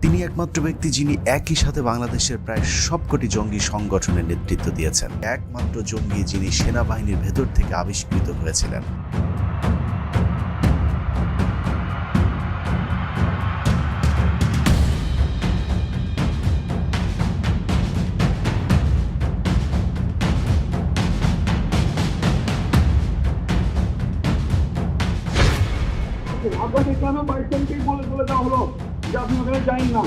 তিনি একমাত্র ব্যক্তি যিনি একই সাথে বাংলাদেশের প্রায় সবকটি জঙ্গি সংগঠনের নেতৃত্ব দিয়েছেন, একমাত্র জঙ্গি যিনি সেনাবাহিনীর ভেতর থেকে আবিষ্কৃত হয়েছিলেন। আপনাকে কেন বাইকটাকে বলে দেওয়া হলো যে আপনি ওখানে যাই না?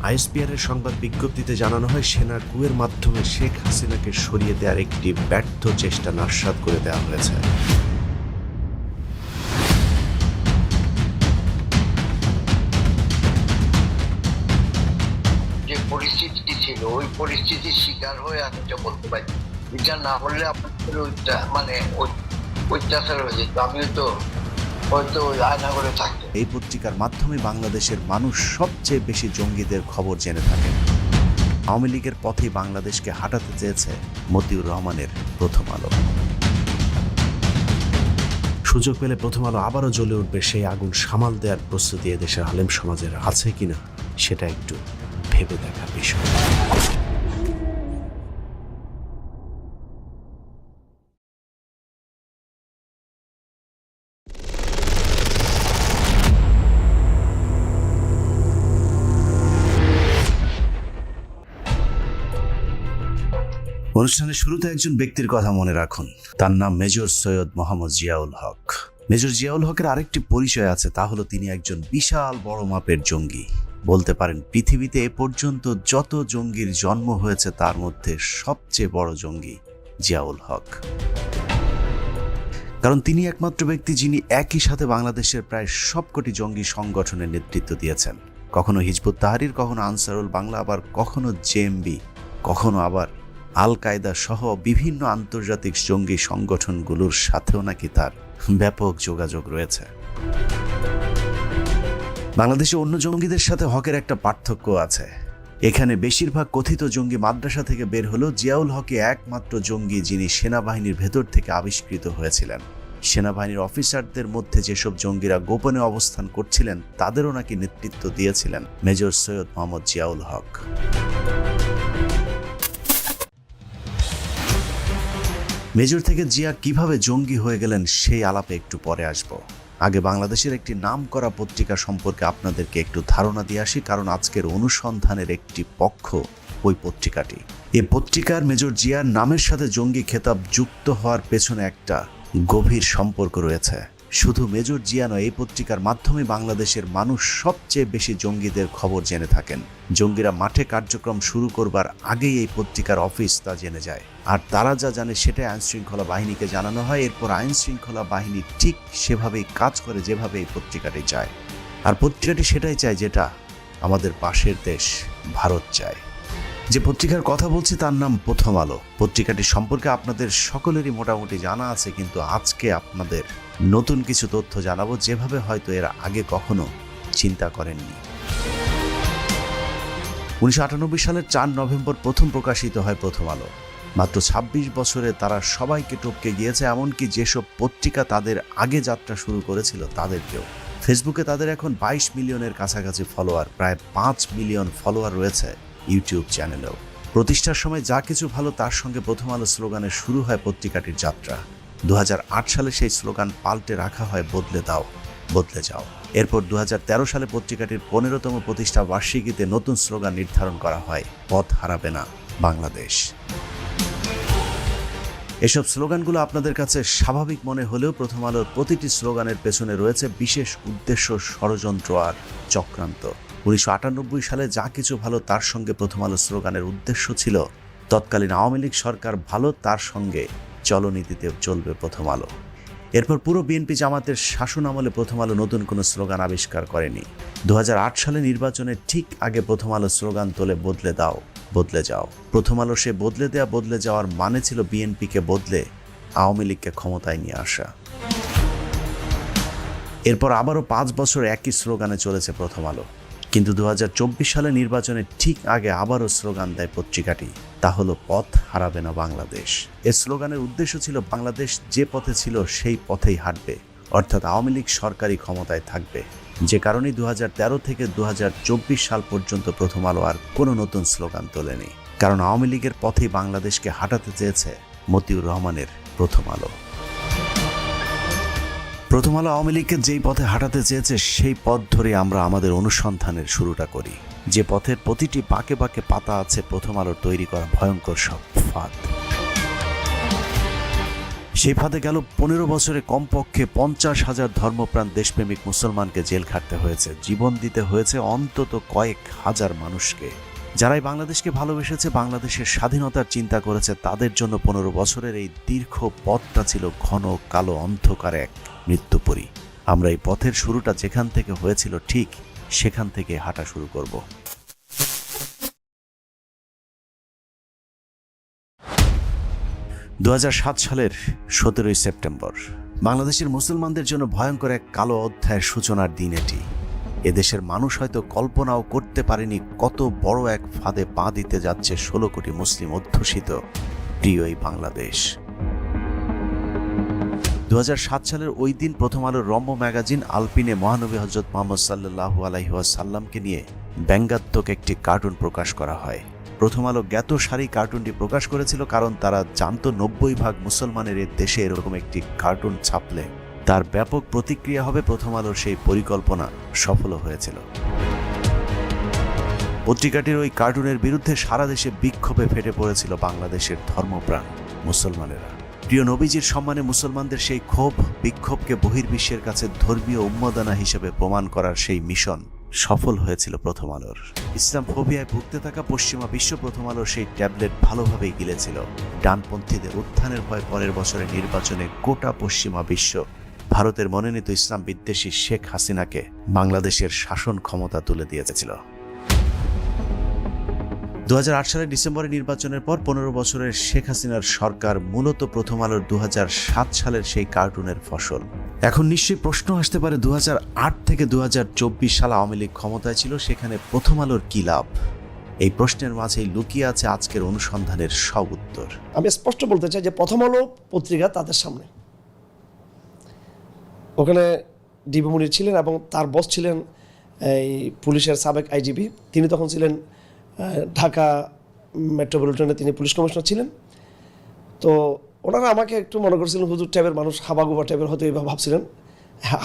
আইএসপিআর এর সংবাদ বিজ্ঞপ্তিতে জানানো হয়, সেনা কুয়ের মাধ্যমে শেখ হাসিনাকে সরিয়ে দেওয়ার একটি ব্যর্থ চেষ্টা নস্যাৎ করে দেওয়া হয়েছে। যে পরিস্থিতি ছিল ওই পরিস্থিতির শিকার হয়ে আমি এটা বলতে পারি। এটা না হলে আপনাদের অত্যাচার হয়ে যেত, আমিও তো হয়তো আয়না করে থাকতো। এই পত্রিকার মাধ্যমে বাংলাদেশের মানুষ সবচেয়ে বেশি জঙ্গিদের খবর জেনে থাকেন। আওয়ামী লীগের পথেই বাংলাদেশকে হাঁটাতে চেয়েছে মতিউর রহমানের প্রথম আলো। সুযোগ পেলে প্রথম আলো আবারও জ্বলে উঠবে। সেই আগুন সামাল দেওয়ার প্রস্তুতি এদেশের আলেম সমাজের আছে কিনা সেটা একটু ভেবে দেখার বিষয়। অনুষ্ঠানের শুরুতে একজন ব্যক্তির কথা মনে রাখুন, তার নাম মেজর সৈয়দ মোহাম্মদ জিয়াউল হক। মেজর জিয়াউল হকের আরেকটি পরিচয় আছে, তা হলো তিনি একজন বিশাল বড় মাপের জঙ্গি। বলতে পারেন পৃথিবীতে এ পর্যন্ত যত জঙ্গির জন্ম হয়েছে তার মধ্যে সবচেয়ে বড় জঙ্গি জিয়াউল হক। কারণ তিনি একমাত্র ব্যক্তি যিনি একই সাথে বাংলাদেশের প্রায় সবকটি জঙ্গি সংগঠনের নেতৃত্ব দিয়েছেন। কখনো হিজবুত তাহরির, কখনো আনসারুল বাংলা, আবার কখনো জেএমবি, কখনো আবার আল কায়দা সহ বিভিন্ন আন্তর্জাতিক জঙ্গি সংগঠনগুলোর সাথেও নাকি তার ব্যাপক যোগাযোগ রয়েছে। বাংলাদেশে অন্য জঙ্গিদের সাথে হকের একটা পার্থক্য আছে। এখানে বেশিরভাগ কথিত জঙ্গি মাদ্রাসা থেকে বের হলেও জিয়াউল হক একমাত্র জঙ্গি যিনি সেনাবাহিনীর ভেতর থেকে আবিষ্কৃত হয়েছিলেন। সেনাবাহিনীর অফিসারদের মধ্যে যেসব জঙ্গিরা গোপনে অবস্থান করছিলেন তাদেরও নাকি নেতৃত্ব দিয়েছিলেন মেজর সৈয়দ মোহাম্মদ জিয়াউল হক। মেজর থেকে জিয়া কিভাবে জঙ্গি হয়ে গেলেন সেই আলাপে একটু পরে আসব। আগে বাংলাদেশের একটি নামকরা পত্রিকা সম্পর্কে আপনাদেরকে একটু ধারণা দিয়ে আসি, কারণ আজকের অনুসন্ধানের একটি পক্ষ ওই পত্রিকাটি। এই পত্রিকার মেজর জিয়ার নামের সাথে জঙ্গি খেতাব যুক্ত হওয়ার পেছনে একটা গভীর সম্পর্ক রয়েছে। শুধু মেজর জিয়া নয়, এই পত্রিকার মাধ্যমে বাংলাদেশের মানুষ সবচেয়ে বেশি জঙ্গিদের খবর জেনে থাকেন। জঙ্গিরা মাঠে কার্যক্রম শুরু করবার আগেই এই পত্রিকার অফিস তা জেনে যায়, আর তারা যা জানে সেটাই আইন শৃঙ্খলা বাহিনীকে জানানো হয়। এরপর আইন শৃঙ্খলা বাহিনী ঠিক সেভাবেই কাজ করে যেভাবে এই পত্রিকাটি চায়। আর পত্রিকাটি সেটাই চায় যেটা আমাদের পাশের দেশ ভারত চায়। যে পত্রিকার কথা বলছি তার নাম প্রথম আলো। পত্রিকাটি সম্পর্কে আপনাদের সকলেরই মোটামুটি জানা আছে, কিন্তু আজকে আপনাদের নতুন কিছু তথ্য জানাবো যেভাবে হয়তো এর আগে কখনো চিন্তা করেননি। 1998 সালের 4 নভেম্বর প্রথম প্রকাশিত হয় প্রথম আলো। মাত্র 26 বছরে তারা সবাইকে টপকে গিয়েছে, এমনকি যেসব পত্রিকা তাদের আগে যাত্রা শুরু করেছিল তাদেরকেও। ফেসবুকে তাদের এখন 22 মিলিয়নের কাছাকাছি ফলোয়ার, প্রায় 5 মিলিয়ন ফলোয়ার রয়েছে ইউটিউব চ্যানেলেও। প্রতিষ্ঠার সময় যা কিছু ভালো তার সঙ্গে প্রথম আলো স্লোগানে শুরু হয় পত্রিকাটির যাত্রা। 2008 সালে সেই স্লোগান পাল্টে রাখা হয় বদলে দাও, বদলে যাও। এরপর 2013 সালে পত্রিকাটির 15তম প্রতিষ্ঠা বার্ষিকীতে নতুন স্লোগান নির্ধারণ করা হয়, পথ হারাবে না বাংলাদেশ। এসব স্লোগানগুলো আপনাদের কাছে স্বাভাবিক মনে হলেও প্রথম আলোর প্রতিটি স্লোগানের পেছনে রয়েছে বিশেষ উদ্দেশ্য, ষড়যন্ত্র আর চক্রান্ত। 1998 সালে যা কিছু ভালো তার সঙ্গে প্রথম আলো স্লোগানের উদ্দেশ্য ছিল তৎকালীন আওয়ামী লীগ সরকার ভালো, তার সঙ্গে চলনীতিতে চলবে প্রথম আলো। এরপর পুরো বিএনপি জামাতের শাসন আমলে প্রথম আলো নতুন কোনো স্লোগান আবিষ্কার করেনি। 2008 সালে নির্বাচনের ঠিক আগে প্রথম আলো স্লোগান তোলে বদলে দাও, বদলে যাও। প্রথম আলো সে বদলে দেয়া, বদলে যাওয়ার মানে ছিল বিএনপিকে বদলে আওয়ামী লীগকে ক্ষমতায় নিয়ে আসা। এরপর আবারও 5 বছর একই স্লোগানে চলেছে প্রথম আলো। কিন্তু 2024 সালে নির্বাচনের ঠিক আগে আবারও স্লোগান দেয় পত্রিকাটি, তা হলো পথ হারাবে না বাংলাদেশ। এর স্লোগানের উদ্দেশ্য ছিল বাংলাদেশ যে পথে ছিল সেই পথেই হাঁটবে, অর্থাৎ আওয়ামী লীগ সরকারি ক্ষমতায় থাকবে। যে কারণে 2013 থেকে 2024 সাল পর্যন্ত প্রথম আলো আর কোনো নতুন স্লোগান তোলেনি, কারণ আওয়ামী লীগের পথেই বাংলাদেশকে হাঁটাতে চেয়েছে মতিউর রহমানের প্রথম আলো। প্রথম আলো আওয়ামী লীগকে যেই পথে হাঁটাতে চেয়েছে সেই পথ ধরে আমরা আমাদের অনুসন্ধানের শুরুটা করি, যে পথের প্রতিটি বাঁকে বাঁকে পাতা আছে প্রথম আলোর তৈরি করা ভয়ঙ্কর সব ফাঁদ। সেই ফাঁদে গেল 15 বছরে কমপক্ষে 50,000 ধর্মপ্রাণ দেশপ্রেমিক মুসলমানকে জেল খাটতে হয়েছে, জীবন দিতে হয়েছে অন্তত কয়েক হাজার মানুষকে। যারাই বাংলাদেশকে ভালোবেসেছে, বাংলাদেশের স্বাধীনতার চিন্তা করেছে, তাদের জন্য 15 বছরের এই দীর্ঘ পথটা ছিল ঘন কালো অন্ধকার এক মৃত্যুপরী। আমরা এই পথের শুরুটা যেখান থেকে হয়েছিল ঠিক সেখান থেকে হাঁটা শুরু করব। 2007 সালের 17 সেপ্টেম্বর বাংলাদেশের মুসলমানদের জন্য ভয়ঙ্কর এক কালো অধ্যায়ের সূচনার দিন এটি। এদেশের মানুষ হয়তো কল্পনাও করতে পারেনি কত বড় এক ফাঁদে পা দিতে যাচ্ছে 16 কোটি মুসলিম অধ্যুষিত প্রিয় এই বাংলাদেশ। 2007 সালের ওই দিন প্রথম আলোর রম্য ম্যাগাজিন আলপিনে মহানবী হযরত মুহাম্মদ সাল্লাল্লাহু আলাইহি ওয়াসাল্লামকে নিয়ে ব্যঙ্গাত্মক একটি কার্টুন প্রকাশ করা হয়। প্রথম আলো জ্ঞাত সারি কার্টুনটি প্রকাশ করেছিল কারণ তারা জানতো 90% মুসলমানের এই দেশে এরকম একটি কার্টুন ছাপলে তার ব্যাপক প্রতিক্রিয়া হবে। প্রথম আলোর সেই পরিকল্পনা সফল হয়েছিল। পত্রিকাটির ওই কার্টুনের বিরুদ্ধে সারা দেশে বিক্ষোভে ফেটে পড়েছিল বাংলাদেশের ধর্মপ্রাণ মুসলমানেরা। প্রিয় নবীজির সম্মানে মুসলমানদের সেই ক্ষোভ বিক্ষোভকে বহির্বিশ্বের কাছে ধর্মীয় উন্মাদনা হিসেবে প্রমাণ করার সেই মিশন সফল হয়েছিল প্রথম আলোর। ইসলাম ফোবিয়ায় ভুগতে থাকা পশ্চিমা বিশ্ব প্রথম আলোর সেই ট্যাবলেট ভালোভাবেই গিলেছিল। ডানপন্থীদের উত্থানের ভয় পরের বছরের নির্বাচনে গোটা পশ্চিমা বিশ্ব ভারতের মনোনীত ইসলাম বিদ্বেষী শেখ হাসিনাকে বাংলাদেশের শাসন ক্ষমতা তুলে দিয়েছিল। 2008 সালের ডিসেম্বরে নির্বাচনের পর 15 বছরের শেখ হাসিনার সরকার মূলত প্রথম আলোর 2007 সালের সেই কার্টুনের ফসল। এখন নিশ্চয়ই প্রশ্ন আসতে পারে 2008 থেকে 2024 সাল আওয়ামী লীগ ক্ষমতায় ছিল, সেখানে প্রথম আলোর কি লাভ? এই প্রশ্নের মাঝেই লুকিয়ে আছে আজকের অনুসন্ধানের সব উত্তর। আমি স্পষ্ট বলতে চাই যে প্রথম আলো পত্রিকা তাদের সামনে, ওখানে ডিবি মুনির ছিলেন এবং তার বস ছিলেন এই পুলিশের সাবেক আইজিপি। তিনি তখন ছিলেন ঢাকা মেট্রোপলিটনে, তিনি পুলিশ কমিশনার ছিলেন। তো ওনারা আমাকে একটু মনে করছিলেন হুজুর টাইপের মানুষ, হাবাগুবা টাইপের হয়তো এইভাবে ভাবছিলেন।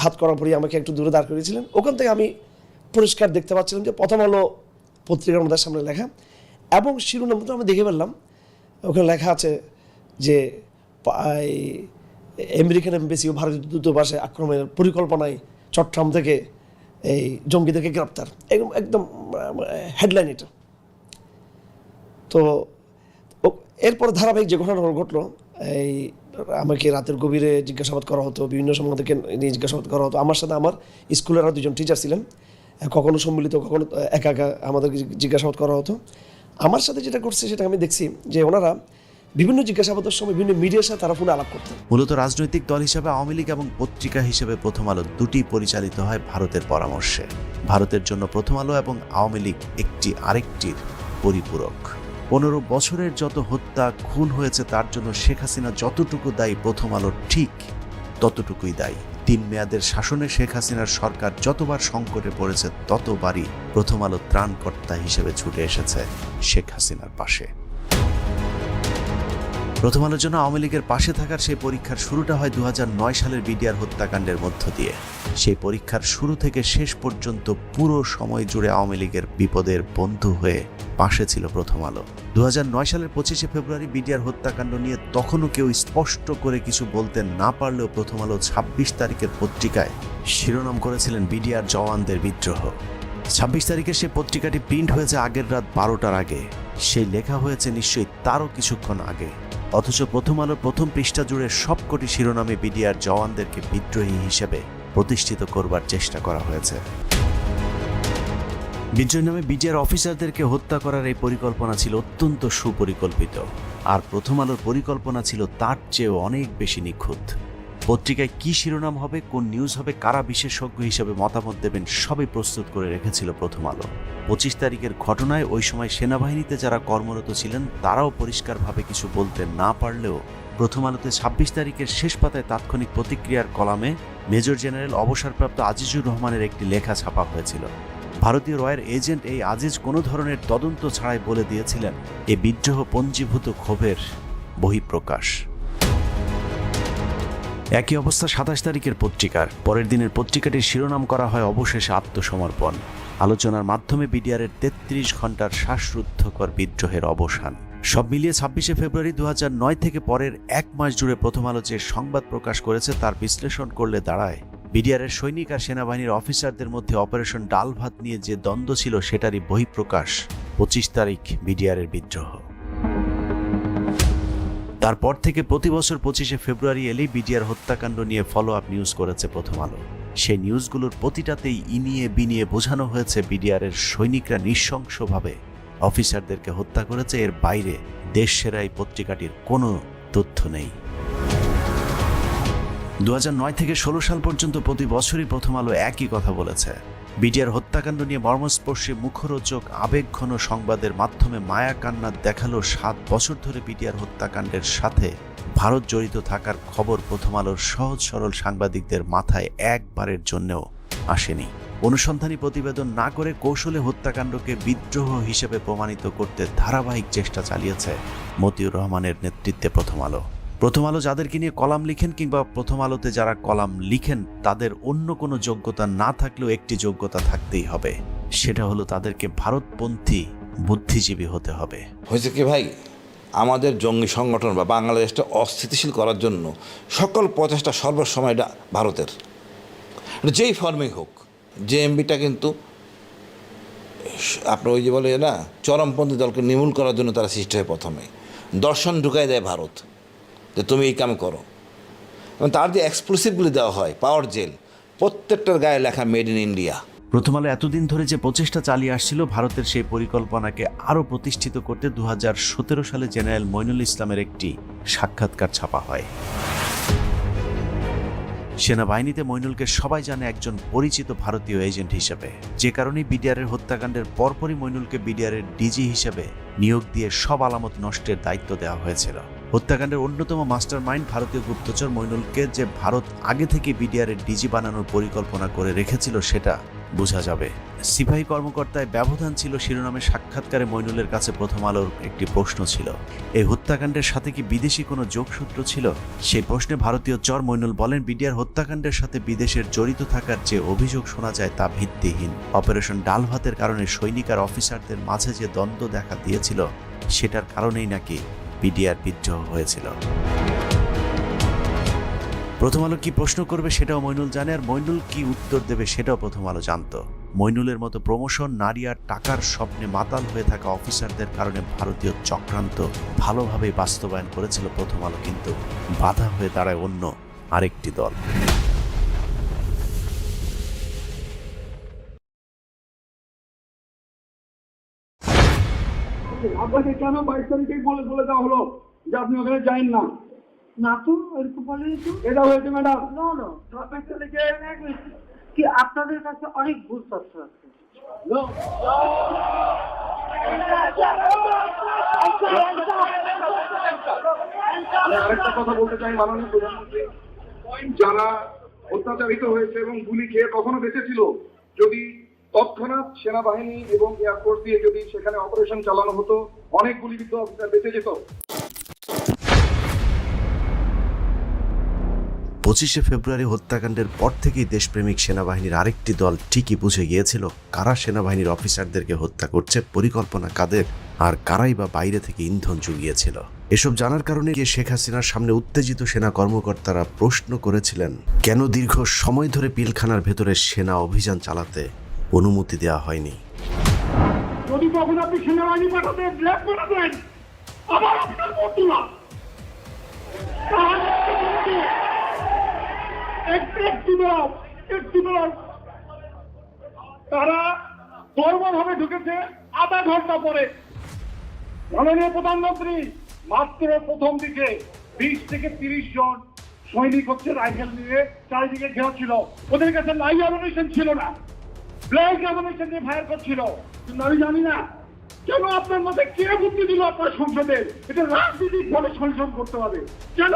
হাত করার পরই আমাকে একটু দূরে দাঁড় করিয়েছিলেন। ওখান থেকে আমি পরিষ্কার দেখতে পাচ্ছিলাম যে প্রথম আলো পত্রিকার আমাদের সামনে লেখা, এবং শিরোনামটা আমি দেখে ফেললাম। ওখানে লেখা আছে যে আমেরিকান এমবেসি ও ভারতীয় দূতাবাসে আক্রমণের পরিকল্পনায় চট্টগ্রাম থেকে এই জঙ্গিদেরকে গ্রেপ্তার, একদম হেডলাইন এটা। তো এরপর ধারাবাহিক যে ঘটনা ঘটলো, এই আমাকে রাতের গভীরে জিজ্ঞাসাবাদ করা হতো, বিভিন্ন সময় আমাদেরকে নিয়ে জিজ্ঞাসাবাদ করা হতো। আমার সাথে আমার স্কুলের আরও 2জন টিচার ছিলেন, কখনো সম্মিলিত কখনো একা একা আমাদেরকে জিজ্ঞাসাবাদ করা হতো। আমার সাথে যেটা করছে সেটা আমি দেখছি যে ওনারা বিভিন্ন জিজ্ঞাসাবাদের সময় বিভিন্ন মিডিয়ার সাথে তারা ফোনে আলাপ করতেন। মূলত রাজনৈতিক দল হিসেবে আওয়ামী লীগ এবং পত্রিকা হিসেবে প্রথম আলো দুটি পরিচালিত হয় ভারতের পরামর্শে। ভারতের জন্য প্রথম আলো এবং আওয়ামী লীগ একটি আরেকটির পরিপূরক। 15 বছরের যত হত্যা খুন হয়েছে তার জন্য শেখ হাসিনা যতটুকু দায়ী, প্রথম আলো ঠিক ততটুকুই দায়ী। 3 মেয়াদের শাসনে শেখ হাসিনার সরকার যতবার সংকটে পড়েছে ততবারই প্রথম আলো ত্রাণকর্তা হিসেবে ছুটে এসেছে শেখ হাসিনার পাশে। প্রথম আলোর জন্য আওয়ামী লীগের পাশে থাকার সেই পরীক্ষার শুরুটা হয় 2009 সালের বিডিআর হত্যাকাণ্ডের মধ্য দিয়ে। সেই পরীক্ষার শুরু থেকে শেষ পর্যন্ত পুরো সময় জুড়ে আওয়ামী লীগের বিপদের বন্ধু হয়ে পাশে ছিল প্রথম আলো। 2009 সালের 25 ফেব্রুয়ারি বিডিআর হত্যাকাণ্ড নিয়ে তখনও কেউ স্পষ্ট করে কিছু বলতে না পারলেও প্রথম আলো 26 তারিখের পত্রিকায় শিরোনাম করেছিলেন বিডিআর জওয়ানদের বিদ্রোহ। 26 তারিখে সেই পত্রিকাটি প্রিন্ট হয়েছে আগের রাত 12টার আগে। সেই লেখা হয়েছে নিশ্চয়ই তারও কিছুক্ষণ আগে, অথচ প্রথম আলোর প্রথম পৃষ্ঠা জুড়ে সবকটি শিরোনামে বিডিআর জওয়ানদেরকে বিদ্রোহী হিসেবে প্রতিষ্ঠিত করবার চেষ্টা করা হয়েছে। বিদ্রোহী নামে বিডিআর অফিসারদেরকে হত্যা করার এই পরিকল্পনা ছিল অত্যন্ত সুপরিকল্পিত, আর প্রথম আলোর পরিকল্পনা ছিল তার চেয়েও অনেক বেশি নিখুঁত। পত্রিকায় কি শিরোনাম হবে, কোন নিউজ হবে, কারা বিশেষজ্ঞ হিসেবে মতামত দেবেন সবই প্রস্তুত করে রেখেছিল প্রথম আলো। 25 তারিখের ঘটনায় ওই সময় সেনাবাহিনীতে যারা কর্মরত ছিলেন তারাও পরিষ্কারভাবে কিছু বলতে না পারলেও প্রথম আলোতে 26 তারিখের শেষ পাতায় তাৎক্ষণিক প্রতিক্রিয়ার কলামে মেজর জেনারেল অবসরপ্রাপ্ত আজিজুর রহমানের একটি লেখা ছাপা হয়েছিল। ভারতীয় রয়ের এজেন্ট এই আজিজ কোনো ধরনের তদন্ত ছাড়াই বলে দিয়েছিলেন এ বিদ্রোহ পঞ্জীভূত ক্ষোভের বহিঃপ্রকাশ। একই অবস্থা 27 তারিখের পত্রিকার। পরের দিনের পত্রিকাটির শিরোনাম করা হয় অবশেষে আত্মসমর্পণ। আলোচনার মাধ্যমে বিডিআরের 33 ঘন্টার শ্বাসরুদ্ধকর বিদ্রোহের অবসান। সব মিলিয়ে 26শে ফেব্রুয়ারি 2009 থেকে পরের এক মাস জুড়ে প্রথম আলো যে সংবাদ প্রকাশ করেছে তার বিশ্লেষণ করলে দাঁড়ায় বিডিআরের সৈনিক আর সেনাবাহিনীর অফিসারদের মধ্যে অপারেশন ডাল ভাত নিয়ে যে দ্বন্দ্ব ছিল সেটারই বহিঃপ্রকাশ 25 তারিখ বিডিআরের বিদ্রোহ। তারপর থেকে প্রতি বছর 25শে ফেব্রুয়ারি এলেই বিডিআর হত্যাকাণ্ড নিয়ে ফলো আপ নিউজ করেছে প্রথম আলো। সেই নিউজগুলোর প্রতিটাতেই ইনিয়ে বিনিয়ে বোঝানো হয়েছে বিডিআরের সৈনিকরা নৃশংসভাবে অফিসারদেরকে হত্যা করেছে। এর বাইরে দেশ সেরা এই পত্রিকাটির কোনো তথ্য নেই। 2009 থেকে 16 সাল পর্যন্ত প্রতি বছরই প্রথম আলো একই কথা বলেছে। বিডিআর হত্যাকাণ্ড নিয়ে মর্মস্পর্শী মুখরোচক আবেগঘন সংবাদের মাধ্যমে মায়া কান্না দেখালো 7 বছর ধরে বিডিআর হত্যাকাণ্ডের সাথে ভারত জড়িত থাকার খবর প্রথম আলোর সহজ সরল সাংবাদিকদের মাথায় একবারের জন্যও আসেনি। অনুসন্ধানী প্রতিবেদন না করে কৌশলে হত্যাকাণ্ডকে বিদ্রোহ হিসেবে প্রমাণিত করতে ধারাবাহিক চেষ্টা চালিয়েছে মতিউর রহমানের নেতৃত্বে প্রথম আলো। প্রথম আলো যাদেরকে নিয়ে কলাম লিখেন কিংবা প্রথম আলোতে যারা কলাম লিখেন তাদের অন্য কোনো যোগ্যতা না থাকলেও একটি যোগ্যতা থাকতেই হবে, সেটা হলো তাদেরকে ভারতপন্থী বুদ্ধিজীবী হতে হবে। হয়েছে কি ভাই, আমাদের জঙ্গি সংগঠন বা বাংলাদেশটা অস্থিতিশীল করার জন্য সকল প্রচেষ্টা সর্বসময়টা ভারতের, যেই ফর্মেই হোক। জেএমবিটা কিন্তু আপনার ওই যে বলে না, চরমপন্থী দলকে নির্মূল করার জন্য তারা সৃষ্টি হয়। প্রথমে দর্শন ঢুকাই দেয় ভারত যে তুমি এই কাম করো, এবং তার যে এক্সক্লুসিভগুলি দেওয়া হয় পাওয়ার জেল, প্রত্যেকটার গায়ে লেখা মেড ইন ইন্ডিয়া। প্রথম আলো এতদিন ধরে যে প্রচেষ্টা চালিয়ে আসছিল ভারতের সেই পরিকল্পনাকে আরও প্রতিষ্ঠিত করতে 2017 সালে জেনারেল মইনুল ইসলামের একটি সাক্ষাৎকার ছাপা হয়। সেনাবাহিনীতে মইনুলকে সবাই জানে একজন পরিচিত ভারতীয় এজেন্ট হিসেবে, যে কারণেই বিডিআরের হত্যাকাণ্ডের পরপরই মইনুলকে বিডিআরের ডিজি হিসেবে নিয়োগ দিয়ে সব আলামত নষ্টের দায়িত্ব দেওয়া হয়েছিল। হত্যাকাণ্ডের অন্যতম মাস্টার মাইন্ড ভারতীয় গুপ্তচর মইনুলকে যে ভারত আগে থেকে বিডিআরের ডিজি বানানোর পরিকল্পনা করে রেখেছিল সেটা বোঝা যাবে। সিপাহী কর্মকর্তায় ব্যবধান ছিল শিরোনামের সাক্ষাৎকারে মইনুলের কাছে প্রথম আলোর একটি প্রশ্ন ছিল, এই হত্যাকাণ্ডের সাথে কি বিদেশি কোনো যোগসূত্র ছিল? সেই প্রশ্নে ভারতীয় চর মইনুল বলেন, বিডিআর হত্যাকাণ্ডের সাথে বিদেশের জড়িত থাকার যে অভিযোগ শোনা যায় তা ভিত্তিহীন। অপারেশন ডাল ভাতের কারণে সৈনিক আর অফিসারদের মাঝে যে দ্বন্দ্ব দেখা দিয়েছিল সেটার কারণেই নাকি বিডিআর বিদ্রোহ হয়েছিল। প্রথম আলো কি প্রশ্ন করবে সেটাও মইনুল জানে, আর মইনুল কি উত্তর দেবে সেটাও প্রথম আলো জানত। মইনুলের মতো প্রমোশন, নারী আর টাকার স্বপ্নে মাতাল হয়ে থাকা অফিসারদের কারণে ভারতীয় চক্রান্ত ভালোভাবেই বাস্তবায়ন করেছিল প্রথম আলো, কিন্তু বাধা হয়ে দাঁড়ায় অন্য আরেকটি দল। আপনাকে কেন 22 তারিখেই বলে দেওয়া হলো যে আপনি ওখানে যাইন না? না তো এরকম বলেনি তো। এটা হয়েছে ম্যাডাম। না না 26 তারিখে কি আপনাদের কাছে অনেক ভুল তথ্য আছে। আমি আরেকটা কথা বলতে চাই মাননীয় প্রধানমন্ত্রী, যারা অত্যাচারিত হয়েছে এবং গুলি খেয়ে কখনো বেঁচেছিল, যদি তৎক্ষণাৎ সেনাবাহিনী এবং এয়ারফোর্স দিয়ে যদি সেখানে অপারেশন চালানো হতো, অনেক গুলিবিদ্ধ অফিসার বেঁচে যেত। 25শে ফেব্রুয়ারি হত্যাকাণ্ডের পর থেকেই দেশপ্রেমিক সেনাবাহিনীর আরেকটি দল ঠিকই বুঝে গিয়েছিল কারা সেনাবাহিনীর অফিসারদেরকে হত্যা করছে, পরিকল্পনা কাদের, আর কারাই বা বাইরে থেকে ইন্ধন জুগিয়েছিল। এসব জানার কারণে শেখ হাসিনার সামনে উত্তেজিত সেনা কর্মকর্তারা প্রশ্ন করেছিলেন, কেন দীর্ঘ সময় ধরে পিলখানার ভেতরে সেনা অভিযান চালাতে অনুমতি দেওয়া হয়নি। যদি তখন আপনি সেনাবাহিনী পাঠাতে ব্ল্যাক পাঠাতেন, আবার আপনার বন্ধুরা তারা দরবারভাবে ঢুকেছে আধা ঘন্টা পরে। মাননীয় প্রধানমন্ত্রী মাত্র প্রথম দিকে 20 থেকে 30 জন সৈনিক হচ্ছে রাইফেল নিয়ে চারিদিকে ঘেরা ছিল, ওদের কাছে লাইভ অ্যামুনিশন ছিল না, ব্ল্যাক অ্যামুনিশন দিয়ে ফায়ার করছিল। কিন্তু আমি জানি না কেন আপনার মধ্যে কে বুদ্ধি দিল আপনার সংসদে এটা রাজনীতিক ভাবে সংশোধন করতে হবে, কেন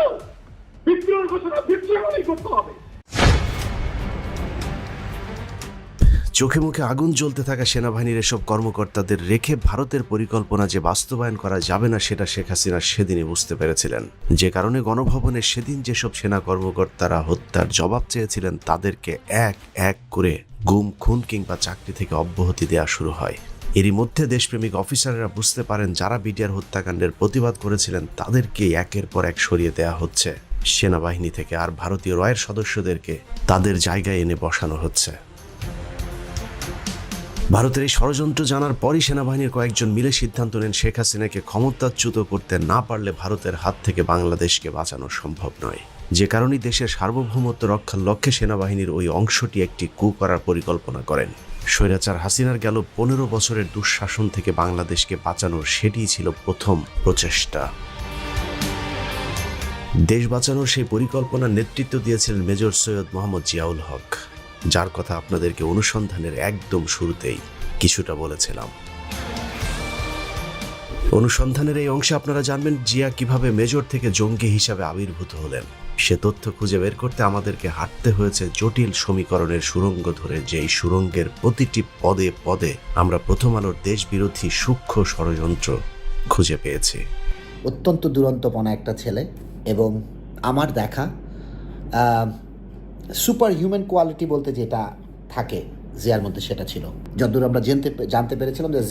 বিদ্রোহের ঘোষণা বিদ্রোহই করতে হবে। চোখে মুখে আগুন জ্বলতে থাকা সেনাবাহিনীর এসব কর্মকর্তাদের রেখে ভারতের পরিকল্পনা যে বাস্তবায়ন করা যাবে না সেটা শেখ হাসিনা সেদিনই বুঝতে পেরেছিলেন, যে কারণে গণভবনে সেদিন যেসব সেনা কর্মকর্তারা হত্যার জবাব চেয়েছিলেন তাদেরকে এক এক করে গুম, খুন কিংবা চাকরি থেকে অব্যাহতি দেওয়া শুরু হয়। এরই মধ্যে দেশপ্রেমিক অফিসাররা বুঝতে পারেন যারা বিডিআর হত্যাকাণ্ডের প্রতিবাদ করেছিলেন তাদেরকে একের পর এক সরিয়ে দেওয়া হচ্ছে সেনাবাহিনী থেকে, আর ভারতীয় রয়ের সদস্যদেরকে তাদের জায়গায় এনে বসানো হচ্ছে। ভারতের এই ষড়যন্ত্র জানার পরই সেনাবাহিনীর কয়েকজন মিলে সিদ্ধান্ত নেন শেখ হাসিনাকে ক্ষমতাচ্যুত করতে না পারলে ভারতের হাত থেকে বাংলাদেশকে বাঁচানো সম্ভব নয়, যে কারণেই দেশের সার্বভৌমত্ব রক্ষার লক্ষ্যে সেনাবাহিনীর ওই অংশটি একটি কূ করার পরিকল্পনা করেন। স্বৈরাচার হাসিনার গেল 15 বছরের দুঃশাসন থেকে বাংলাদেশকে বাঁচানোর সেটিই ছিল প্রথম প্রচেষ্টা। দেশ বাঁচানোর সেই পরিকল্পনার নেতৃত্ব দিয়েছিলেন মেজর সৈয়দ মোহাম্মদ জিয়াউল হক, যার কথা আপনাদেরকে অনুসন্ধানের একদম শুরুতেই কিছুটা বলেছিলাম। অনুসন্ধানের এই অংশে আপনারা জানবেন জিয়া কিভাবে মেজর থেকে জঙ্গি হিসাবে আবির্ভূত হলেন। সে তথ্য খুঁজে বের করতে আমাদেরকে হাঁটতে হয়েছে জটিল সমীকরণের সুড়ঙ্গ ধরে, যেই সুড়ঙ্গের প্রতিটি পদে পদে আমরা প্রথম আলোর দেশবিরোধী সূক্ষ্ম ষড়যন্ত্র খুঁজে পেয়েছি। অত্যন্ত দুরন্তপনা একটা ছেলে, এবং আমার দেখা সুপার হিউম্যান কোয়ালিটি বলতে যেটা থাকে জিয়ার মধ্যে সেটা ছিল। যতদূর আমরা জানতে পেরেছিলাম যে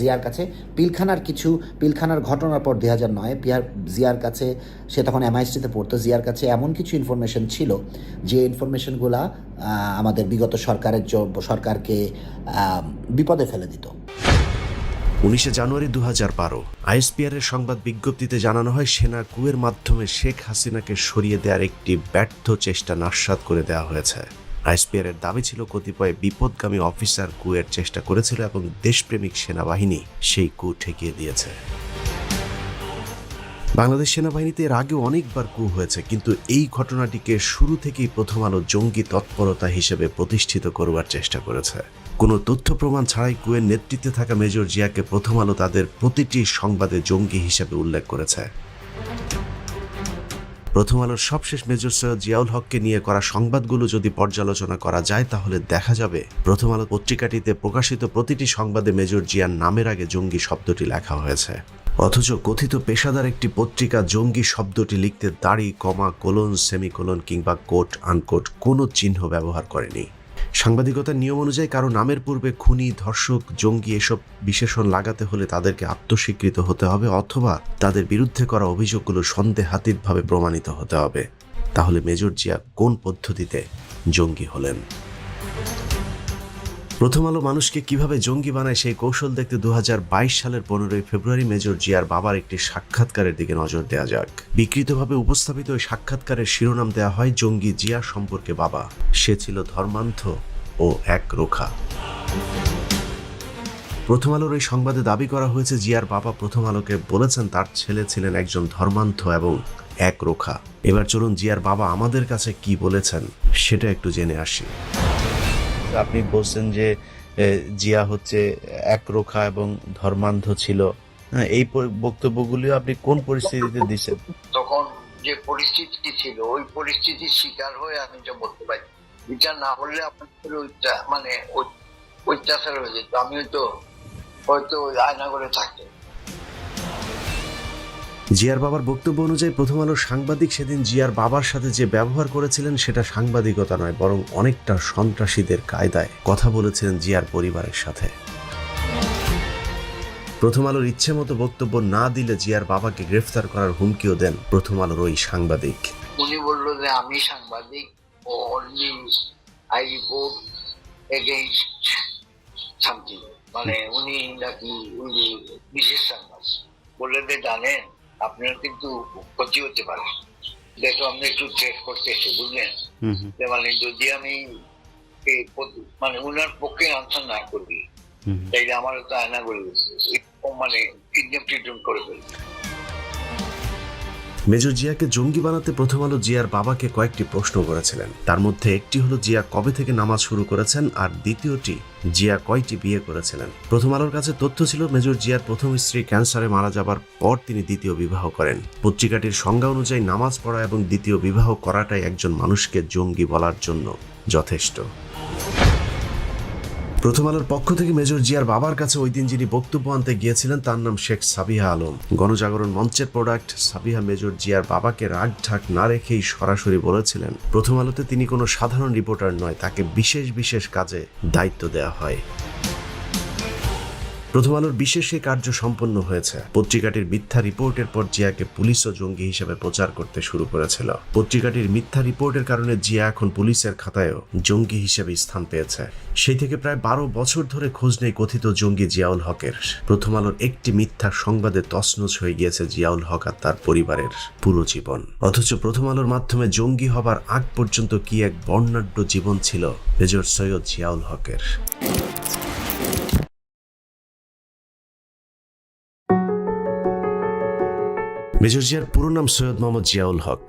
পিলখানার ঘটনার পর 2009 জিয়ার কাছে, সে তখন MIST-তে পড়তো, জিয়ার কাছে এমন কিছু ইনফরমেশন ছিল যে ইনফরমেশনগুলা আমাদের বিগত সরকারকে বিপদে ফেলে দিত। 19 জানুয়ারি 2012 ISPR এর সংবাদ বিজ্ঞপ্তিতে জানানো হয় সেনা কুয়ের মাধ্যমে শেখ হাসিনাকে সরিয়ে দেওয়ার একটি ব্যর্থ চেষ্টা নস্যাৎ করে দেওয়া হয়েছে। ISPR এর দাবি ছিল কতিপয় বিপদগামী অফিসার কুয়ের চেষ্টা করেছিল এবং দেশপ্রেমিক সেনাবাহিনী সেই কু ঠেকিয়ে দিয়েছে। বাংলাদেশ সেনাবাহিনীতে এর আগেও অনেকবার কু হয়েছে, কিন্তু এই ঘটনাটিকে শুরু থেকেই প্রথম আলো জঙ্গি তৎপরতা হিসেবে প্রতিষ্ঠিত করবার চেষ্টা করেছে। কোনো তথ্য প্রমাণ ছাড়াই কুয়ের নেতৃত্বে থাকা মেজর জিয়াকে প্রথম আলো তাদের প্রতিটি সংবাদে জঙ্গি হিসেবে উল্লেখ করেছে। প্রথম আলোর সবশেষ মেজর সৈয়দ জিয়াউল হককে নিয়ে করা সংবাদগুলো যদি পর্যালোচনা করা যায় তাহলে দেখা যাবে প্রথম আলো পত্রিকাটিতে প্রকাশিত প্রতিটি সংবাদে মেজর জিয়ার নামের আগে জঙ্গি শব্দটি লেখা হয়েছে, অথচ কথিত পেশাদার একটি পত্রিকা জঙ্গি শব্দটি লিখতে দাড়ি, কমা, কোলন, সেমিকোলন কিংবা কোট আনকোট কোনো চিহ্ন ব্যবহার করেনি। সাংবাদিকতার নিয়ম অনুযায়ী কারো নামের পূর্বে খুনি, ধর্ষক, জঙ্গি এসব বিশেষণ লাগাতে হলে তাদেরকে আত্মস্বীকৃত হতে হবে অথবা তাদের বিরুদ্ধে করা অভিযোগগুলো সন্দেহাতীতভাবে প্রমাণিত হতে হবে। তাহলে মেজর জিয়া কোন পদ্ধতিতে জঙ্গি হলেন? প্রথম আলো মানুষকে কিভাবে জঙ্গি বানায় সেই কৌশল দেখতে 2022 সালের 15 ফেব্রুয়ারি মেজর জিয়ার বাবার একটি সাক্ষাৎকারের দিকে নজর দেওয়া যাক। বিকৃতভাবে উপস্থাপিত ওই সাক্ষাৎকারের শিরোনাম দেওয়া হয় জঙ্গি জিয়া সম্পর্কে বাবা, সে ছিল ধর্মান্ধ ও একরোখা। প্রথম আলোর এই সংবাদে দাবি করা হয়েছে জিয়ার বাবা প্রথম আলোকে বলেছেন তার ছেলে ছিলেন একজন ধর্মান্ধ এবং একরোখা। এবার চলুন জিয়ার বাবা আমাদের কাছে কি বলেছেন সেটা একটু জেনে আসি। আপনি বলছেন যে জিয়া হচ্ছে একরোখা এবং ধর্মান্ধ ছিল, এই বক্তব্যগুলি আপনি কোন পরিস্থিতিতে দিচ্ছেন? তখন যে পরিস্থিতি ছিল ওই পরিস্থিতির শিকার হয়ে আমি যা বলতে পারি, বিচার না হলে আপনার মানে অত্যাচার হয়ে যেত, আমি হয়তো আয়না করে থাকতাম। জিয়ার বাবার বক্তব্য অনুযায়ী প্রথম আলোর সাংবাদিক সেদিন জিয়ার বাবার সাথে যে ব্যবহার করেছিলেন সেটা সাংবাদিকতা নয়, বরং অনেকটা সন্ত্রাসীদের কায়দায় কথা বলেছিলেন জিয়ার পরিবারের সাথে। প্রথম আলোর ইচ্ছে মতো বক্তব্য না দিলে জিয়ার বাবাকে গ্রেফতার করার হুমকিও দেন প্রথম আলোর ওই সাংবাদিক। উনি বললো যে আমি সাংবাদিক, only I report against something, মানে উনি নাকি উনি বিশেষ সাংবাদিক বলে যে জানেন আপনার কিন্তু ক্ষতি হতে পারে, দেখো আপনি একটু চেক করতেছে, বুঝলেন? মানে যদি আমি মানে উনার পক্ষে আনসার না করি তাইলে আমার তো আয়না করে মানে কিডন্যাপ করে ফেলবে। মেজর জিয়াকে জঙ্গি বানাতে প্রথম আলো জিয়ার বাবাকে কয়েকটি প্রশ্ন করেছিলেন। তার মধ্যে একটি হলো জিয়া কবে থেকে নামাজ শুরু করেছেন, আর দ্বিতীয়টি জিয়া কয়টি বিয়ে করেছিলেন। প্রথম আলোর কাছে তথ্য ছিল মেজর জিয়ার প্রথম স্ত্রী ক্যান্সারে মারা যাবার পর তিনি দ্বিতীয় বিবাহ করেন। পত্রিকাটির সংজ্ঞা অনুযায়ী নামাজ পড়া এবং দ্বিতীয় বিবাহ করাটাই একজন মানুষকে জঙ্গি বলার জন্য যথেষ্ট। প্রথম আলোর পক্ষ থেকে মেজর জিয়ার বাবার কাছে ওই দিন যিনি বক্তব্য আনতে গিয়েছিলেন তার নাম শেখ সাবিহা আলম। গণজাগরণ মঞ্চের প্রোডাক্ট সাবিহা মেজর জিয়ার বাবাকে রাগ ঢাক না রেখেই সরাসরি বলেছিলেন প্রথম আলোতে তিনি কোনো সাধারণ রিপোর্টার নয়, তাকে বিশেষ বিশেষ কাজে দায়িত্ব দেওয়া হয়। প্রথম আলোর বিশেষ এই কার্য সম্পন্ন হয়েছে। পত্রিকাটির মিথ্যা রিপোর্টের পর জিয়াকে পুলিশ ও জঙ্গি হিসেবে প্রচার করতে শুরু করেছিল। পত্রিকাটির মিথ্যা রিপোর্টের কারণে জিয়া এখন পুলিশের খাতায়ও জঙ্গি হিসেবে স্থান পেয়েছে। সেই থেকে প্রায় 12 বছর ধরে খোঁজ নেই কথিত জঙ্গি জিয়াউল হকের। প্রথম আলোর একটি মিথ্যা সংবাদে তছনছ হয়ে গিয়েছে জিয়াউল হক আর তার পরিবারের পুরো জীবন। অথচ প্রথম আলোর মাধ্যমে জঙ্গি হবার আগ পর্যন্ত কি এক বর্ণাঢ্য জীবন ছিল মেজর সৈয়দ জিয়াউল হকের। মেজর জিয়ার পুরো নাম সৈয়দ মোহাম্মদ জিয়াউল হক।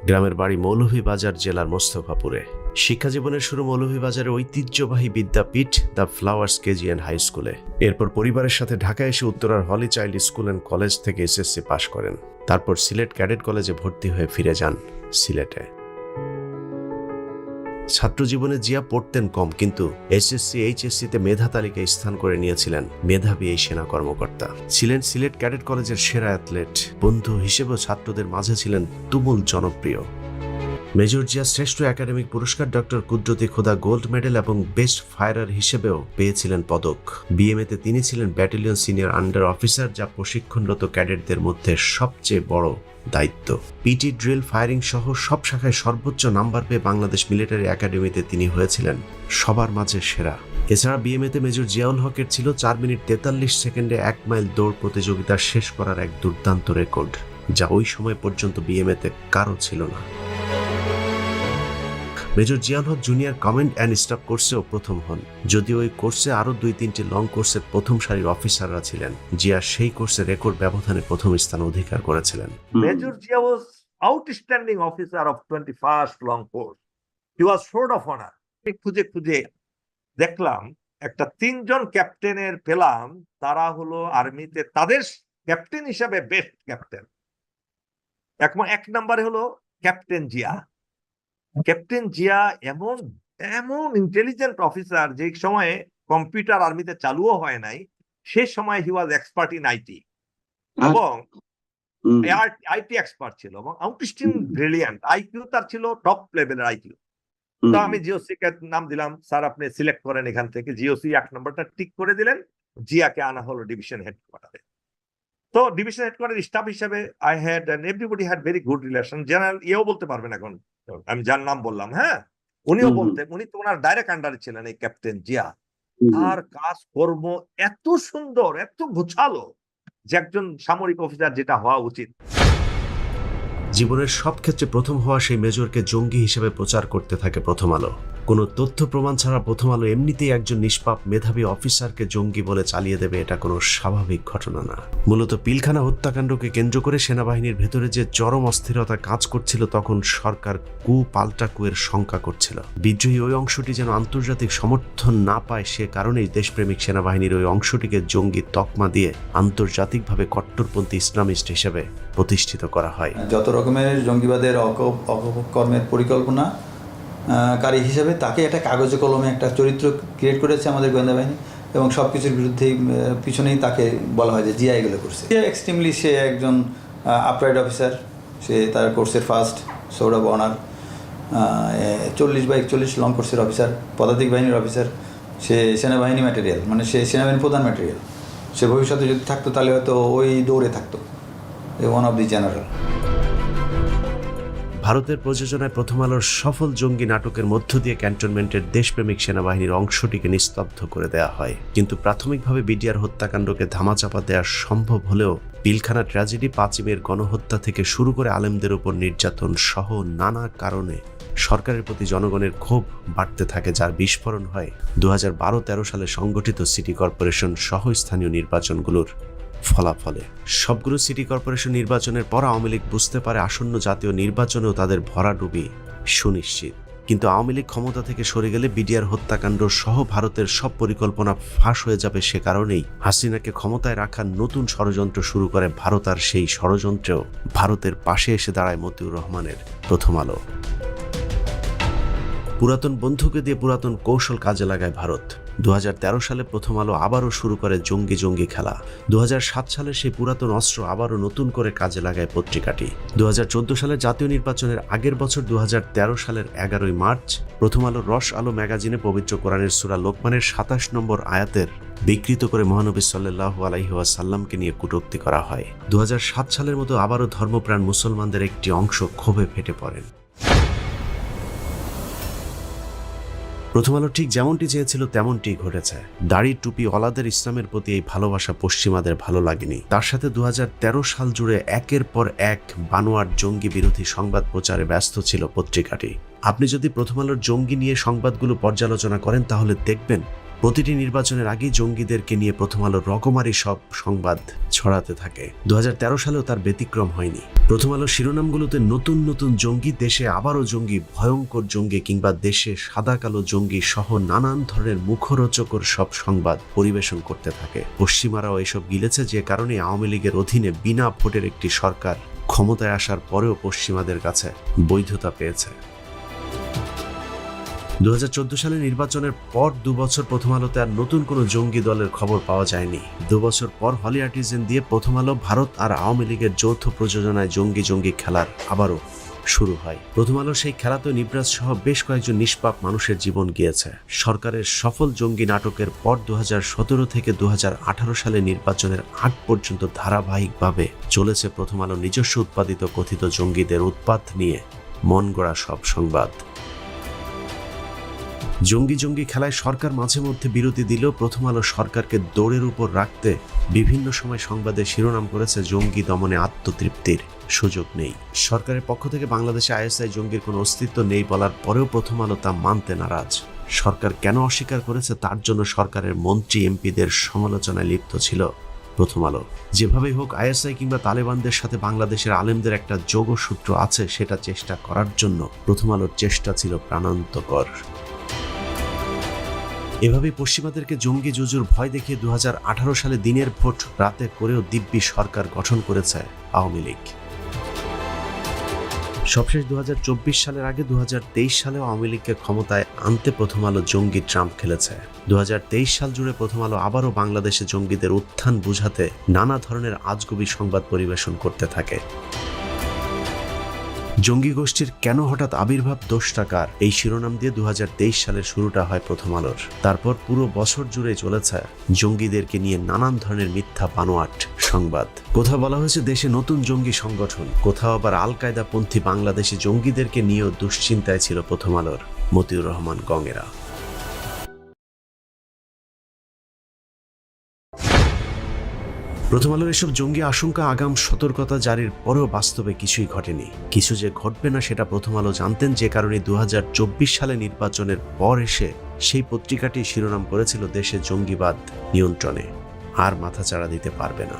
গ্রামের বাড়ি মৌলভীবাজার জেলার মোস্তফাপুরে। শিক্ষা জীবনের শুরু মৌলভীবাজারের ঐতিহ্যবাহী বিদ্যাপীঠ the flowers KG and high স্কুলে। এরপর পরিবারের সাথে ঢাকায় এসে উত্তরার holy child school and college থেকে এসএসসি পাশ করেন। তারপর সিলেট ক্যাডেট কলেজে ভর্তি হয়ে ফিরে যান সিলেটে। ছাত্র জীবনে জিয়া পড়তেন কম, কিন্তু এসএসসি এইচএসসিতে মেধা তালিকায় স্থান করে নিয়েছিলেন মেধাবী এই সেনা কর্মকর্তা। ছিলেন সিলেট ক্যাডেট কলেজের সেরা অ্যাথলেট। বন্ধু হিসেবেও ছাত্রদের মাঝে ছিলেন তুমুল জনপ্রিয়। মেজর জিয়া শ্রেষ্ঠ একাডেমিক পুরস্কার, ডক্টর কুদরতি খোদা গোল্ড মেডেল এবং বেস্ট ফায়ারার হিসেবেও পেয়েছিলেন পদক। বিএমএতে তিনি ছিলেন ব্যাটালিয়ন সিনিয়র আন্ডার অফিসার, যা প্রশিক্ষণরত ক্যাডেটদের মধ্যে সবচেয়ে বড় দায়িত্ব। পিটি ড্রিল ফায়ারিং সহ সব শাখায় সর্বোচ্চ নাম্বার পেয়ে বাংলাদেশ মিলিটারি একাডেমিতে তিনি হয়েছিলেন সবার মাঝে সেরা। এছাড়া বিএমএতে মেজর জিয়াউল হকের ছিল 4 মিনিট 43 সেকেন্ডে 1 মাইল দৌড় প্রতিযোগিতা শেষ করার এক দুর্দান্ত রেকর্ড, যা ওই সময় পর্যন্ত বিএমএতে কারো ছিল না। Major Ziaul Haq junior command and staff কোর্সেও প্রথম হন। যদিও ওই কোর্সে আরও 2-3টি লং কোর্সের প্রথম সারির অফিসাররা ছিলেন, জিয়া সেই কোর্সে রেকর্ড ব্যবধানে প্রথম স্থান অধিকার করেছিলেন। Major Jia was outstanding officer of 21st long course. He was sword of honor. খুঁজে খুঁজে দেখলাম একটা 3 জন ক্যাপ্টেনের পেলাম, তারা হলো আর্মিতে তাদের ক্যাপ্টেন হিসাবে বেস্ট ক্যাপ্টেন। এক নম্বরে হলো ক্যাপ্টেন জিয়া। ক্যাপ্টেন জিয়া এমন এমন ইন্টেলিজেন্ট অফিসার, যে সময়ে কম্পিউটার আর্মিতে চালুও হয় নাই, সে সময় হি ওয়াজ এক্সপার্ট ইন আইটি এবং আইটি এক্সপার্ট ছিল এবং আউটস্ট্যান্ডিং ব্রিলিয়ান্ট। আইকিউ তার ছিল টপ লেভেলের আইকিউ। তো আমি জিওসি কে নাম দিলাম, স্যার আপনি সিলেক্ট করেন এখান থেকে। জিওসি 1 নম্বরটা টিক করে দিলেন, জিয়াকে আনা হলো ডিভিশন হেডকোয়ার্টারে। তো ডিভিশন হেডকোয়ার্টার স্টাফ হিসেবে I had and everybody had very good relation. General ইয়েও বলতে পারবেন এখন, আমি যার নাম বললাম, হ্যাঁ উনিও বলতেন, উনি তো ওনার ডাইরেক্ট আন্ডারে ছিলেন এই ক্যাপ্টেন জিয়া। আর কাজকর্ম এত সুন্দর, এত গোছালো, যে একজন সামরিক অফিসার যেটা হওয়া উচিত। জীবনের সব ক্ষেত্রে প্রথম হওয়া সেই মেজরকে জঙ্গি হিসেবে প্রচার করতে থাকে প্রথম আলো। কোনো তথ্য প্রমাণ ছাড়া প্রথম আলো এমনিতেই একজন নিষ্পাপ মেধাবী অফিসারকে জঙ্গি বলে চালিয়ে দেবে, এটা কোনো স্বাভাবিক ঘটনা না। মূলত পিলখানা হত্যাকাণ্ডকে কেন্দ্র করে সেনাবাহিনীর ভেতরে যে চরম অস্থিরতা কাজ করছিল, তখন সরকার কু পাল্টা কুয়ের শঙ্কা করছিল। বিদ্রোহী ওই অংশটি যেন আন্তর্জাতিক সমর্থন না পায়, সে কারণেই দেশপ্রেমিক সেনাবাহিনীর ওই অংশটিকে জঙ্গি তকমা দিয়ে আন্তর্জাতিকভাবে কট্টরপন্থী ইসলামিস্ট হিসেবে প্রতিষ্ঠিত করা হয়। যত রকমের জঙ্গিবাদের অপকর্মের পরিকল্পনা কারী হিসেবে তাকে একটা কাগজে কলমে একটা চরিত্র ক্রিয়েট করেছে আমাদের গোয়েন্দা বাহিনী, এবং সব কিছুর বিরুদ্ধেই পিছনেই তাকে বলা হয় যে জিয়া এগুলো করছে। এক্সট্রিমলি সে একজন আপরাইট অফিসার, সে তার কোর্সের first sword of honour, 40/41 long কোর্সের অফিসার, পদাতিক বাহিনীর অফিসার। সে সেনাবাহিনী ম্যাটেরিয়াল, মানে সে সেনাবাহিনীর প্রধান ম্যাটেরিয়াল। সে ভবিষ্যতে যদি থাকতো তাহলে হয়তো ওই দৌড়ে থাকতো, ওয়ান অফ দি জেনারেল। ভারতের প্রযোজনায় প্রথম আলোর সফল জঙ্গি নাটকের মধ্য দিয়ে ক্যান্টনমেন্টের দেশপ্রেমিক সেনাবাহিনীর অংশটিকে নিস্তব্ধ করে দেওয়া হয়। কিন্তু প্রাথমিকভাবে বিডিআর হত্যাকাণ্ডকে ধামাচাপা দেওয়া সম্ভব হলেও পিলখানা ট্র্যাজেডি, 5 মের গণহত্যা থেকে শুরু করে আলেমদের উপর নির্যাতন সহ নানা কারণে সরকারের প্রতি জনগণের ক্ষোভ বাড়তে থাকে, যার বিস্ফোরণ হয় 2012-13 সালে সংগঠিত সিটি কর্পোরেশন সহ স্থানীয় নির্বাচনগুলোর ফলাফলে সবগুলো সিটি কর্পোরেশন নির্বাচনের পর আওয়ামী লীগ বুঝতে পারে আসন্ন জাতীয় নির্বাচনেও তাদের ভরাডুবি সুনিশ্চিত। কিন্তু আওয়ামী লীগ ক্ষমতা থেকে সরে গেলে বিডিআর হত্যাকাণ্ড সহ ভারতের সব পরিকল্পনা ফাঁস হয়ে যাবে। সে কারণেই হাসিনাকে ক্ষমতায় রাখার নতুন ষড়যন্ত্র শুরু করে ভারত, আর সেই ষড়যন্ত্রেও ভারতের পাশে এসে দাঁড়ায় মতিউর রহমানের প্রথম আলো। পুরাতন বন্ধুকে দিয়ে পুরাতন কৌশল কাজে লাগায় ভারত। 2013 সালে প্রথম আলো আবারও শুরু করে জঙ্গি খেলা। 2007 সালে সেই পুরাতন অস্ত্র আবারও নতুন করে কাজে লাগায় পত্রিকাটি। 2014 সালের জাতীয় নির্বাচনের আগের বছর 2013 সালের 11 মার্চ প্রথম আলো রস আলো ম্যাগাজিনে পবিত্র কোরআনের সূরা লোকমানের 27 নম্বর আয়াতের বিকৃত করে মহানবী সাল্লাল্লাহু আলাইহি ওয়াসাল্লামকে নিয়ে কটূক্তি করা হয়। 2007 সালের মতো আবারও ধর্মপ্রাণ মুসলমানদের একটি অংশ ক্ষোভে ফেটে পড়েন। প্রথম আলো ঠিক যেমনটি চেয়েছিল তেমনটি ঘটেছে। দাড়ি টুপি ওয়ালাদের ইসলামের প্রতি এই ভালোবাসা পশ্চিমাদের ভালো লাগেনি। তার সাথে 2013 সাল জুড়ে একের পর এক বানোয়াট জঙ্গি বিরোধী সংবাদ প্রচারে ব্যস্ত ছিল পত্রিকাটি। আপনি যদি প্রথম আলোর জঙ্গি নিয়ে সংবাদগুলো পর্যালোচনা করেন তাহলে দেখবেন প্রতিটি নির্বাচনের আগেই জঙ্গিদেরকে নিয়ে প্রথম আলোর রকমারি সব সংবাদ ছড়াতে থাকে। 2013 সালেও তার ব্যতিক্রম হয়নি। প্রথম আলোর শিরোনামগুলোতে নতুন নতুন জঙ্গি, দেশে আবারও জঙ্গি, ভয়ঙ্কর জঙ্গি কিংবা দেশে সাদা কালো জঙ্গি সহ নানান ধরনের মুখরোচকর সব সংবাদ পরিবেশন করতে থাকে। পশ্চিমারাও এসব গিলেছে, যে কারণে আওয়ামী লীগের অধীনে বিনা ভোটের একটি সরকার ক্ষমতায় আসার পরেও পশ্চিমাদের কাছে বৈধতা পেয়েছে। 2014 সালে নির্বাচনের পর 2 বছর প্রথম আলোতে আর নতুন কোনো জঙ্গি দলের খবর পাওয়া যায়নি। 2 বছর পর হলি আর্টিজেন দিয়ে প্রথম আলো ভারত আর আওয়ামী লীগের যৌথ প্রযোজনায় জঙ্গি খেলার আবারও শুরু হয়। প্রথম আলো সেই খেলাতে নিবরাজ সহ বেশ কয়েকজন নিষ্পাপ মানুষের জীবন গিয়েছে। সরকারের সফল জঙ্গি নাটকের পর 2017 থেকে 2018 সালে নির্বাচনের আগ পর্যন্ত ধারাবাহিকভাবে চলেছে প্রথম আলো নিজস্ব উৎপাদিত কথিত জঙ্গিদের উৎপাত নিয়ে মন গড়া সব সংবাদ। জঙ্গি খেলায় সরকার মাঝে মধ্যে বিরতি দিলেও প্রথম আলো সরকারকে দৌড়ের উপর রাখতে বিভিন্ন সময় সংবাদে শিরোনাম করেছে জঙ্গি দমনে আত্মতৃপ্তির সুযোগ নেই। সরকারের পক্ষ থেকে বাংলাদেশে আইএসআই জঙ্গির কোনো অস্তিত্ব নেই বলার পরেও প্রথম আলো তা মানতে নারাজ। সরকার কেন অস্বীকার করেছে তার জন্য সরকারের মন্ত্রী এমপিদের সমালোচনায় লিপ্ত ছিল প্রথম আলো। যেভাবেই হোক আইএসআই কিংবা তালেবানদের সাথে বাংলাদেশের আলেমদের একটা যোগসূত্র আছে, সেটা চেষ্টা করার জন্য প্রথম আলোর চেষ্টা ছিল প্রাণান্তকর। এভাবেই পশ্চিমাদেরকে জঙ্গি জুজুর ভয় দেখিয়ে 2018 সালে দিনের ভোট রাতে করেও দিব্যি সরকার গঠন করেছে আওয়ামী লীগ। সবশেষ 2024 সালের আগে 2023 সালেও আওয়ামী লীগকে ক্ষমতায় আনতে প্রথম আলো জঙ্গি ট্রাম্প খেলেছে। 2023 সাল জুড়ে প্রথম আলো আবারও বাংলাদেশে জঙ্গিদের উত্থান বুঝাতে নানা ধরনের আজগুবি সংবাদ পরিবেশন করতে থাকে। জঙ্গি গোষ্ঠীর কেন হঠাৎ আবির্ভাব, দোষটা কার, এই শিরোনাম দিয়ে 2023 সালের শুরুটা হয় প্রথম আলোর। তারপর পুরো বছর জুড়ে চলেছে জঙ্গিদেরকে নিয়ে নানান ধরনের মিথ্যা বানোয়াট সংবাদ। কোথাও বলা হয়েছে দেশে নতুন জঙ্গি সংগঠন, কোথাও আবার আল কায়দা পন্থী বাংলাদেশি জঙ্গিদেরকে নিয়েও দুশ্চিন্তায় ছিল প্রথম আলোর মতিউর রহমান গঙেরা। প্রথম আলোর এসব জঙ্গি আশঙ্কা আগাম সতর্কতা জারির পরেও বাস্তবে কিছুই ঘটেনি। কিছু যে ঘটবে না সেটা প্রথম আলো জানতেন, যে কারণে 2024 সালে নির্বাচনের পর এসে সেই পত্রিকাটি শিরোনাম করেছিল দেশে জঙ্গিবাদ নিয়ন্ত্রণে, আর মাথাচাড়া দিতে পারবে না।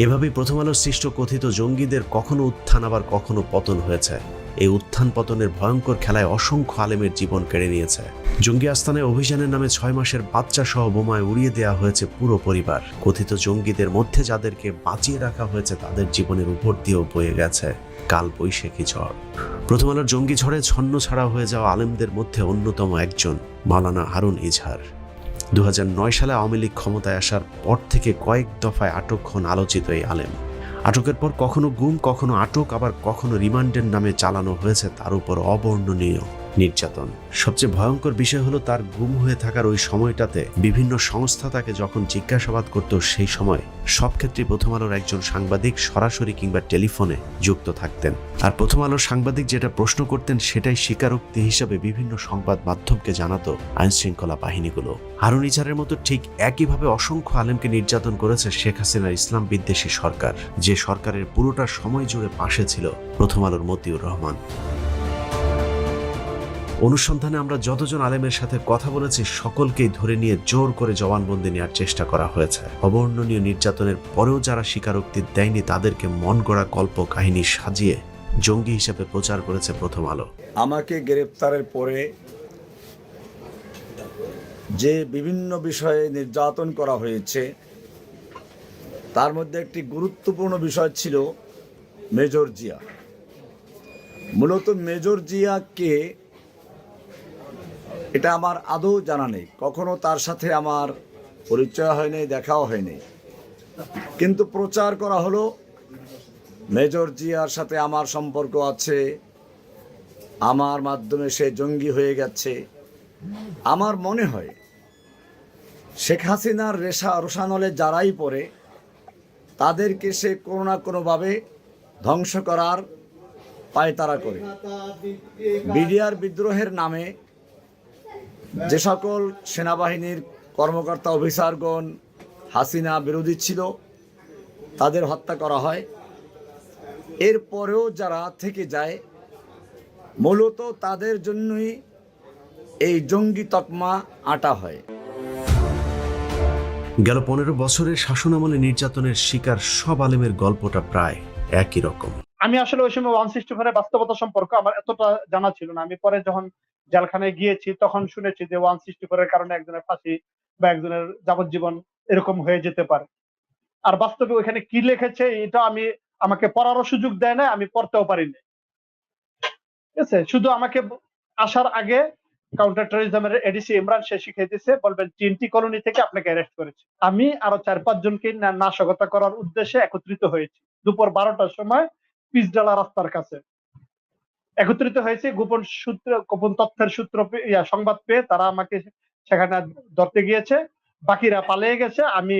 এভাবেই প্রথম আলোর সৃষ্ট কথিত জঙ্গিদের কখনো উত্থান আবার কখনো পতন হয়েছে। এই উত্থান পতনের ভয়ঙ্কর খেলায় অসংখ্য আলেমের জীবন কেড়ে নিয়েছে। জঙ্গি আস্তানায় অভিযানের নামে 6 মাসের বাচ্চা সহ বোমায় উড়িয়ে দেওয়া হয়েছে পুরো পরিবার। কথিত জঙ্গিদের মধ্যে যাদেরকে বাঁচিয়ে রাখা হয়েছে তাদের জীবনের উপর দিয়েও বয়ে গেছে কাল বৈশাখী ঝড়। প্রথম আলোর জঙ্গি ঝড়ে ছন্ন ছাড়া হয়ে যাওয়া আলেমদের মধ্যে অন্যতম একজন মাওলানা হারুন ইজহার। 2009 সালে আওয়ামী লীগ ক্ষমতায় আসার পর থেকে কয়েক দফায় আটক হন আলোচিত এই আলেম। আটকের পর কখনো গুম, কখনো আটক, আবার কখনো রিমান্ডের নামে চালানো হয়েছে তার উপর অবর্ণনীয় নির্যাতন। সবচেয়ে ভয়ঙ্কর বিষয় হলো তার গুম হয়ে থাকার ওই সময়টাতে বিভিন্ন সংস্থা তাকে যখন জিজ্ঞাসাবাদ করত, সেই সময় সব ক্ষেত্রে প্রথম আলোর একজন সাংবাদিক সরাসরি কিংবা টেলিফোনে যুক্ত থাকতেন। আর প্রথম আলোর সাংবাদিক যেটা প্রশ্ন করতেন সেটাই স্বীকারোক্তি হিসাবে বিভিন্ন সংবাদ মাধ্যমকে জানাতো আইনশৃঙ্খলা বাহিনীগুলো। হারুন ইজহারের মতো ঠিক একইভাবে অসংখ্য আলেমকে নির্যাতন করেছে শেখ হাসিনার ইসলাম বিদ্বেষী সরকার, যে সরকারের পুরোটা সময় জুড়ে পাশে ছিল প্রথম আলোর মতিউর রহমান। অনুসন্ধানে আমরা যতজন আলেমের সাথে কথা বলেছি সকলকেই ধরে নিয়ে জোর করে জবানবন্দি নেওয়ার চেষ্টা করা হয়েছে। অবর্ণনীয় নির্যাতনের পরেও যারা স্বীকারোক্তি দেয়নি তাদেরকে মন গড়া কল্প কাহিনী সাজিয়ে জঙ্গি হিসেবে প্রচার করেছে প্রথম আলো। আমাকে গ্রেপ্তারের পরে যে বিভিন্ন বিষয়ে নির্যাতন করা হয়েছে তার মধ্যে একটি গুরুত্বপূর্ণ বিষয় ছিল মেজর জিয়া। মূলত মেজর জিয়াকে এটা আমার আদৌ জানা নেই, কখনো তার সাথে আমার পরিচয় হয়নি, দেখাও হয়নি, কিন্তু প্রচার করা হলো মেজর জিয়ার সাথে আমার সম্পর্ক আছে, আমার মাধ্যমে সে জঙ্গি হয়ে গেছে। আমার মনে হয় শেখ হাসিনার রোষানলে যারাই পড়ে তাদেরকে সে কোনো না কোনোভাবে ধ্বংস করার পায়তারা করে। বিডিআর বিদ্রোহের নামে যে সকল সেনাবাহিনীর কর্মকর্তা অফিসারগণ হাসিনা বিরোধী ছিল তাদের হত্যা করা হয়। এরপরেও যারা থেকে যায় মূলত তাদের জন্যই এই জঙ্গি তকমা আঁটা হয়। গেল 15 বছরের শাসনামলে নির্যাতনের শিকার সব আলেমের গল্পটা প্রায় একই রকম। আমি আসলে ওই সময় 164 বাস্তবতা সম্পর্কে আমার এতটা জানা ছিল না। আমি পরে যখন জেলখানায় গিয়েছি তখন শুনেছি যে 164 কারণে একজনের ফাঁসি বা একজনের যাবজ্জীবন এরকম হয়ে যেতে পারে। আর বাস্তবে ওইখানে কি লিখেছে এটা আমাকে পড়ারও সুযোগ দেয় না, আমি পড়তেও পারিনি। ঠিক আছে, শুধু আমাকে আসার আগে কাউন্টার টেররিজমের এডিসি ইমরান সে শিখিয়ে দিয়েছে, বলবেন TNT কলোনি থেকে আপনাকে অ্যারেস্ট করেছে। আমি আরো 4-5 জনকে নাশকতা করার উদ্দেশ্যে একত্রিত হয়েছি। দুপুর 12টার সময় পিচডালা রাস্তার কাছে একত্রিত হয়েছে। গোপন তথ্যের সূত্র সংবাদ পেয়ে তারা আমাকে সেখানে ধরতে গিয়েছে, বাকিরা পালিয়ে গেছে, আমি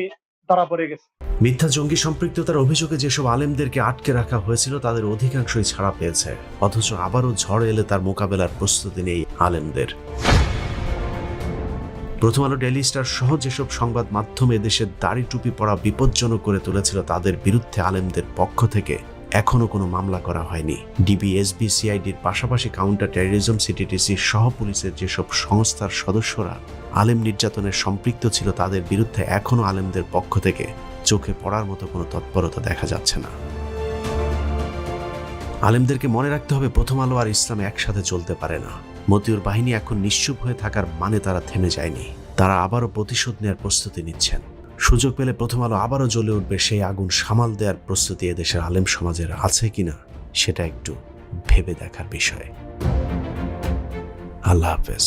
ধরা পড়ে গেছি। মিথ্যা জঙ্গি সম্পৃক্ততার অভিযোগে যেসব আলেমদেরকে আটকে রাখা হয়েছিল তাদের অধিকাংশই ছাড়া পেয়েছে, অথচ আবারও ঝড় এলে তার মোকাবেলার প্রস্তুতি নেই আলেমদের। প্রথম আলো, ডেইলি স্টার সহ যেসব সংবাদ মাধ্যমে দেশের দাড়ি টুপি পড়া বিপজ্জনক করে তুলেছিল তাদের বিরুদ্ধে আলেমদের পক্ষ থেকে এখনো কোনো মামলা করা হয়নি। ডিবি, এসবি, সিআইডির পাশাপাশি কাউন্টার টেররিজম, সিটিটিসি সহ পুলিশের যেসব সংস্থার সদস্যরা আলেম নির্যাতনের সম্পৃক্ত ছিল তাদের বিরুদ্ধে এখনো আলেমদের পক্ষ থেকে চোখে পড়ার মতো কোনো তৎপরতা দেখা যাচ্ছে না। আলেমদেরকে মনে রাখতে হবে প্রথম আলো আর ইসলাম একসাথে চলতে পারে না। মতিউর বাহিনী এখন নিশ্চুপ হয়ে থাকার মানে তারা থেমে যায়নি, তারা আবারও প্রতিশোধ নেওয়ার প্রস্তুতি নিচ্ছেন। সুযোগ পেলে প্রথম আলো আবারও জ্বলে উঠবে, সেই আগুন সামাল দেওয়ার প্রস্তুতি এদেশের আলেম সমাজের আছে কিনা সেটা একটু ভেবে দেখার বিষয়। আল্লাহ হাফেজ।